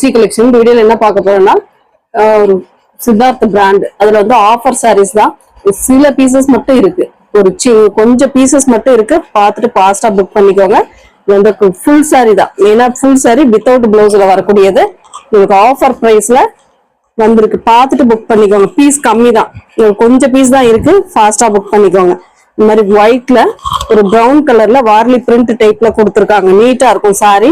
Fancy collection. இந்த வீடியோல என்ன பார்க்க போறோம்னா ஒரு சித்தார்த் பிராண்ட். அதுல வந்து ஆஃபர் சாரீஸ் தான். சில பீசஸ் மட்டும் இருக்கு, ஒரு கொஞ்சம் பீசஸ் மட்டும் இருக்கு. பார்த்துட்டு ஃபாஸ்டா புக் பண்ணிக்கோங்க. இது வந்து ஃபுல் சாரி தான், மெயினா ஃபுல் சாரி வித்தவுட் பிளவுஸ்ல வரக்கூடியது. உங்களுக்கு ஆஃபர் பிரைஸ்ல வந்திருக்கு, பார்த்துட்டு புக் பண்ணிக்கோங்க. பீஸ் கம்மி தான், கொஞ்சம் பீஸ் தான் இருக்கு. ஃபாஸ்டா புக் பண்ணிக்கோங்க. இந்த மாதிரி ஒயிட்ல ஒரு ப்ரௌன் கலர்ல வார்லி பிரிண்ட் டைப்ல கொடுத்துருக்காங்க. நீட்டா இருக்கும் சாரி.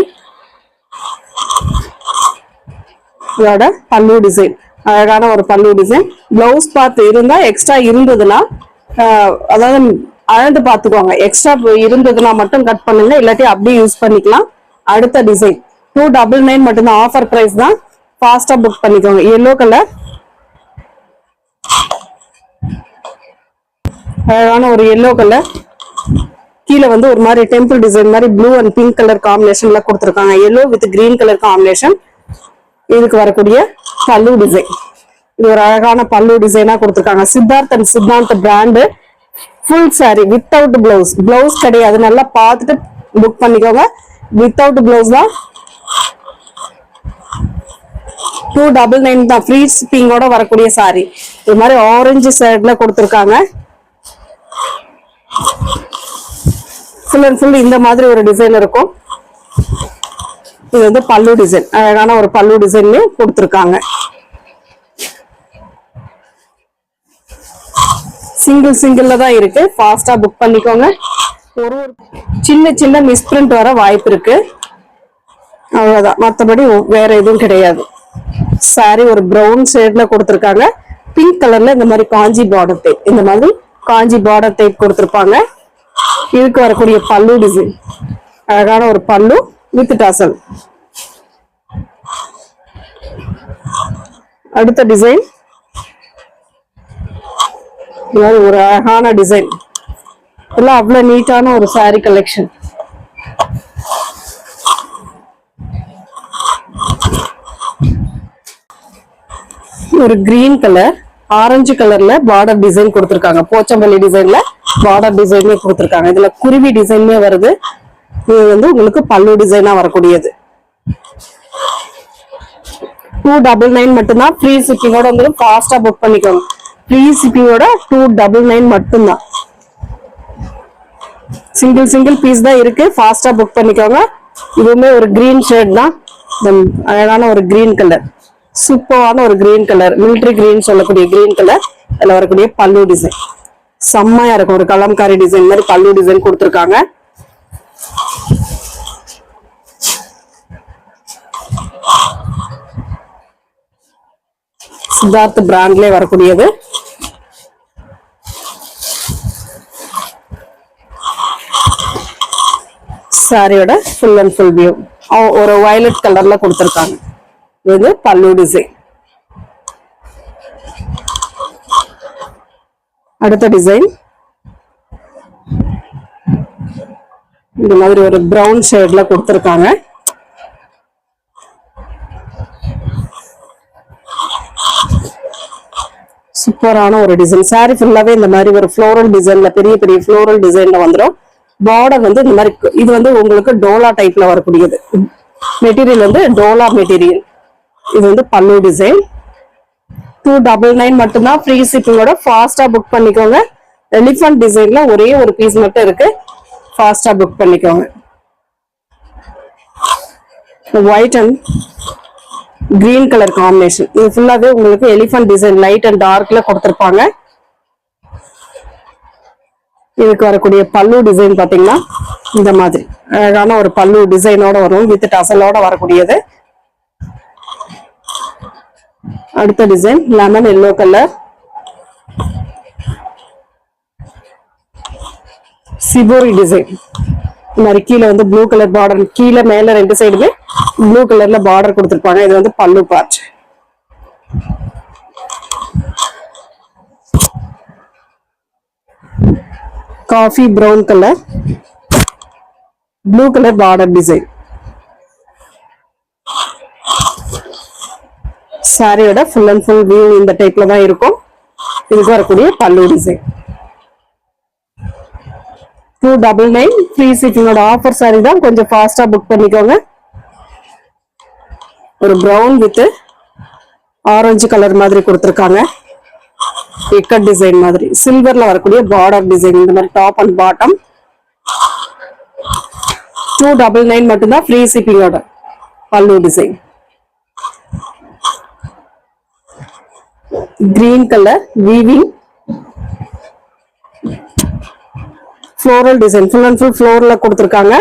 இதோட பல்லு டிசைன், அழகான ஒரு பல்லு டிசைன். பிளவுஸ் பார்த்து இருந்தா எக்ஸ்ட்ரா இருந்ததுன்னா அதாவது அளந்து பார்த்துக்கோங்க. எக்ஸ்ட்ரா இருந்ததுன்னா மட்டும் கட் பண்ணுங்க, இல்லாட்டி அப்படியே யூஸ் பண்ணிக்கலாம். அடுத்த டிசைன் 299 மட்டும்தான், ஆஃபர் பிரைஸ் தான். ஃபாஸ்டா புக் பண்ணிக்கோங்க. எல்லோ கலர், அழகான ஒரு எல்லோ கலர். கீழே வந்து ஒரு மாதிரி டெம்பிள் டிசைன் மாதிரி ப்ளூ அண்ட் பிங்க் கலர் காம்பினேஷன்ல கொடுத்துருக்காங்க. Yellow with green colour combination. இதுக்கு வரக்கூடிய பல்லு டிசைன், இது ஒரு அழகான பல்லு டிசைனா கொடுத்துருக்காங்க. Siddharth and Siddharth brand. Full sorry without blouse, blouse கிடையாது. நல்லா பார்த்துட்டு புக் பண்ணிக்கோங்க. வித்தவுட் பிளவுஸ் தான். 299 தான். ஃப்ரீ ஷிப்பிங்கோட வரக்கூடிய சாரி. இது மாதிரி ஆரஞ்சு ஷேட்ல கொடுத்துருக்காங்க. ஃபுல் அண்ட் ஃபுல் இந்த மாதிரி ஒரு டிசைன் இருக்கும். இது வந்து பல்லு டிசைன், அழகான ஒரு பல்லு டிசைன் கொடுத்துருக்காங்க. சிங்கிள்ல தான் இருக்கு. ஃபாஸ்டா புக் பண்ணிக்கோங்க. ஒரு சின்ன சின்ன மிஸ்பிரிண்ட் வர வாய்ப்பு இருக்கு, அவ்வளவுதான். மற்றபடி வேற எதுவும் கிடையாது. சாரி ஒரு பிரவுன் ஷேட்ல கொடுத்துருக்காங்க. பிங்க் கலர்ல இந்த மாதிரி காஞ்சி பார்டர் டைப், இந்த மாதிரி காஞ்சி பார்டர் டைப் கொடுத்துருப்பாங்க. இதுக்கு வரக்கூடிய பல்லு டிசைன், அழகான ஒரு பல்லு வித் டாசல். அடுத்த டிசைன் ஒரு அழகான டிசைன். இதெல்லாம் அவ்வளவு நீட்டான ஒரு சாரி கலெக்ஷன். ஒரு கிரீன் கலர், ஆரஞ்சு கலர்ல பார்டர் டிசைன் கொடுத்திருக்காங்க. போச்சம்பள்ளி டிசைன்ல பார்டர் டிசைனே கொடுத்திருக்காங்க. இதுல குருவி டிசைனே வருது. இது வந்து உங்களுக்கு பல்லு டிசைனா வரக்கூடியது. 299 மட்டும்தான். ஃப்ரீ ஷிப்பிங்கோட வந்து ஃபாஸ்டா புக் பண்ணிக்கோங்க. ஃப்ரீ ஷிப்பிங்கோட 299 மட்டும்தான். சிங்கிள் பீஸ் தான் இருக்கு. ஃபாஸ்டா புக் பண்ணிக்கோங்க. இதுவுமே ஒரு கிரீன் ஷேட் தான். அழகான ஒரு கிரீன் கலர், சூப்பரான ஒரு கிரீன் கலர், மிலிட்டரி கிரீன் சொல்லக்கூடிய கிரீன் கலர். அதுல வரக்கூடிய பல்லு டிசைன் செம்மையா இருக்கும். ஒரு கலம்காரி டிசைன் மாதிரி பல்லு டிசைன் கொடுத்துருக்காங்க. சித்தார்த் பிராண்ட்ல வரக்கூடியது. சாரியோட ஃபுல் அண்ட் ஃபுல் வியூ ஒரு வயலட் கலர்ல கொடுத்துருக்காங்க. இது பல்லு டிசைன். அடுத்த டிசைன் இந்த மாதிரி ஒரு பிரவுன் ஷேட்ல கொடுத்துருக்காங்க. சூப்பரான ஒரு டிசைன். சாரி ஃபுல்லாவே இந்த மாதிரி ஒரு ஃப்ளோரல் டிசைன்ல, பெரிய பெரிய ஃப்ளோரல் டிசைன்ல வந்துடும். பார்டர் வந்து இந்த மாதிரி, இது வந்து உங்களுக்கு டோலா டைப்ல வரக்கூடியது. மெட்டீரியல் வந்து டோலா மெட்டீரியல். இது வந்து பல்லு டிசைன். 299 மட்டும்தான். ஃப்ரீ ஷிப்பிங்கோட ஃபாஸ்டா புக் பண்ணிக்கோங்க. எலிஃபண்ட் டிசைன்ல ஒரே ஒரு பீஸ் மட்டும் இருக்கு. ஃபாஸ்டா புக் பண்ணிக்கோங்க. White and green colour combination. இது ஃபுல்லாவே உங்களுக்கு எலிஃபண்ட் டிசைன் லைட் அண்ட் டார்க்ல கொடுத்திருப்பாங்க. இதுக்கு வரக்கூடிய பல்லு டிசைன் பாத்தீங்கன்னா இந்த மாதிரி அழகான ஒரு பல்லு டிசைனோட வரும், வித் டசலோட வரக்கூடியது. அடுத்த design lemon yellow colour, shibori design. இந்த மாதிரி கீழே வந்து ப்ளூ கலர் பார்டர், கீழே மேல ரெண்டு சைடுமே ப்ளூ கலர்ல பார்டர் கொடுத்திருப்பாங்க. இது வந்து பல்லு part. Coffee brown colour, blue colour border design. சாரியோட ஃபுல் அண்ட் ஃபுல் வியூ இந்த டைப்ல தான் இருக்கும். இதுக்கு வரக்கூடிய பல்லு டிசைன். 299 ஃப்ரீ ஷிப்பிங்கோட ஆஃபர் சாரி தான். கொஞ்சம் ஃபாஸ்டா புக் பண்ணிக்கோங்க. ஒரு ப்ரௌன் வித் ஆரஞ்சு கலர் மாதிரி கொடுத்துருக்காங்க. இக்கட் டிசைன் மாதிரி சில்வர்ல வரக்கூடிய பார்டர் டிசைன். இந்த மாதிரி டாப் அண்ட் பாட்டம் 299 மட்டும்தான் ஃப்ரீ ஷிப்பிங்கோட. பல்லு design green colour weaving floral design. Full and full ஃப்ளோர்ல கொடுத்துருக்காங்க.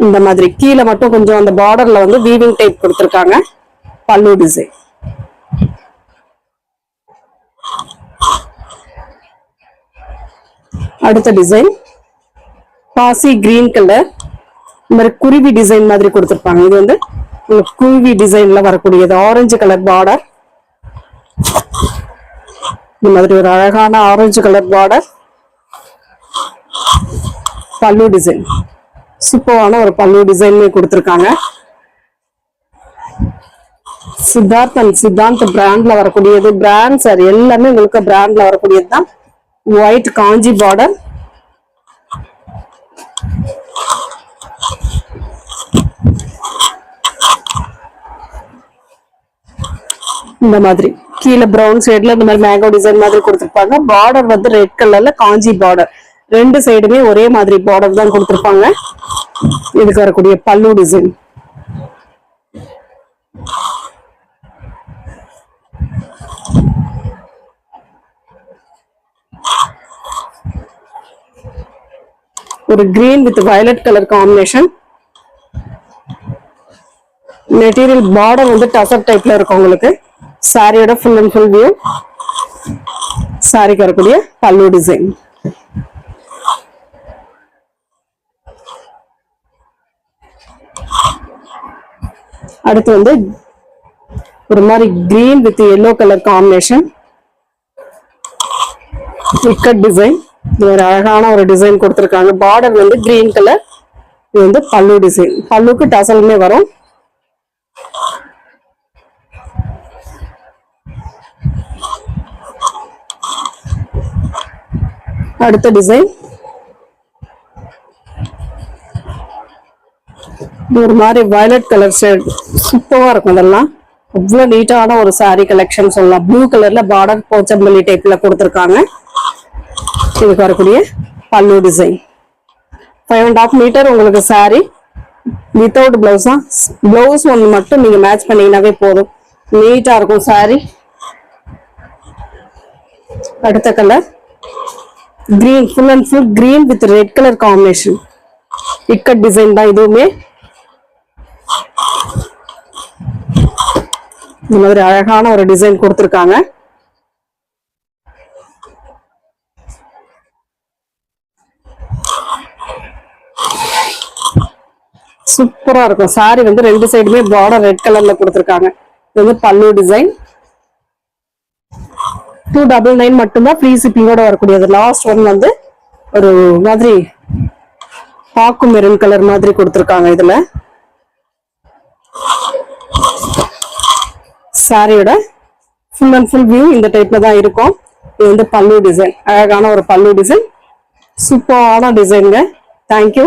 இந்த மாதிரி கீழே மட்டும் கொஞ்சம் அந்த பார்டர்ல வந்து வீவிங் டைப் கொடுத்துருக்காங்க. பல்லு டிசைன். அடுத்த டிசைன் பாசி கிரீன் கலர். இந்த மாதிரி குருவி டிசைன் மாதிரி கொடுத்துருப்பாங்க. இது வந்து குருவி டிசைன்ல வரக்கூடியது. Orange colour border. இந்த மாதிரி ஒரு அழகான ஆரஞ்சு கலர் பார்டர். பல்லு டிசைன் சூப்பரான ஒரு பல்லு டிசைன் கொடுத்துருக்காங்க. சித்தார்த் பிராண்ட்ல வரக்கூடியது. பிராண்ட் சார் எல்லாமே உங்களுக்கு பிராண்ட்ல வரக்கூடியது தான். ஒயிட் காஞ்சி பார்டர். இந்த மாதிரி கீழே பிரவுன் சைடுல இந்த மாதிரி மேங்கோ டிசைன் மாதிரி கொடுத்துருப்பாங்க. பார்டர் வந்து ரெட் கலர்ல காஞ்சி பார்டர். ரெண்டு சைடுமே ஒரே மாதிரி பார்டர் தான் கொடுத்துருப்பாங்க. இதுக்கு வரக்கூடிய பல்லு டிசைன். ஒரு green with violet colour combination. Material border வந்து டசர் டைப்ல இருக்கும் உங்களுக்கு. சாரியோட ஃபுல் அண்ட் ஃபுல் வியூ. சாரிக்கு வரக்கூடிய பல்லு டிசைன். அடுத்து வந்து ஒரு மாதிரி green with yellow colour combination. Ikat design. இது ஒரு அழகான ஒரு டிசைன் கொடுத்துருக்காங்க. பார்டர் வந்து கிரீன் கலர். இது வந்து பல்லு டிசைன். பல்லுக்கு டசலுமே வரும். அடுத்த டிசைன் ஒரு மாதிரி வயலட் கலர் ஷேட். சூப்பரா இருக்கும். இதெல்லாம் அவ்வளவு நீட்டான ஒரு சாரி கலெக்ஷன் சொல்லலாம். ப்ளூ கலர்ல பார்டர் போச்சம்பள்ளி டைப்ல கொடுத்துருக்காங்க. இதுக்கு வரக்கூடிய பல்லு டிசைன். 5.5 மீட்டர் உங்களுக்கு சாரி வித்தவுட் பிளவுஸ் தான். பிளவுஸ் ஒன்று மட்டும் நீங்க மேட்ச் பண்ணீங்கன்னாவே போதும். நீட்டா இருக்கும் சாரி. அடுத்த colour green. Full and full green with red colour combination. Ikat design தான் இதுவுமே. இந்த மாதிரி அழகான ஒரு டிசைன் கொடுத்துருக்காங்க. சூப்பரா இருக்கும். சாரி வந்து ரெண்டு சைடுமே பார்டர் ரெட் கலர்ல கொடுத்துருக்காங்க. இது வந்து பல்லு டிசைன். 299 மட்டும்தான் ஃப்ரீ ஷிப்பிங்கோட வரக்கூடியது. லாஸ்ட் ஒன் வந்து ஒரு மாதிரி பாக்கு மெரூன் கலர் மாதிரி கொடுத்துருக்காங்க. இதுல சாரியோட ஃபுல் அண்ட் ஃபுல் வியூ இந்த டைப்ல தான் இருக்கும். இது வந்து பல்லு டிசைன். அழகான ஒரு பல்லு டிசைன். சூப்பரான டிசைனுங்க. தேங்க்யூ.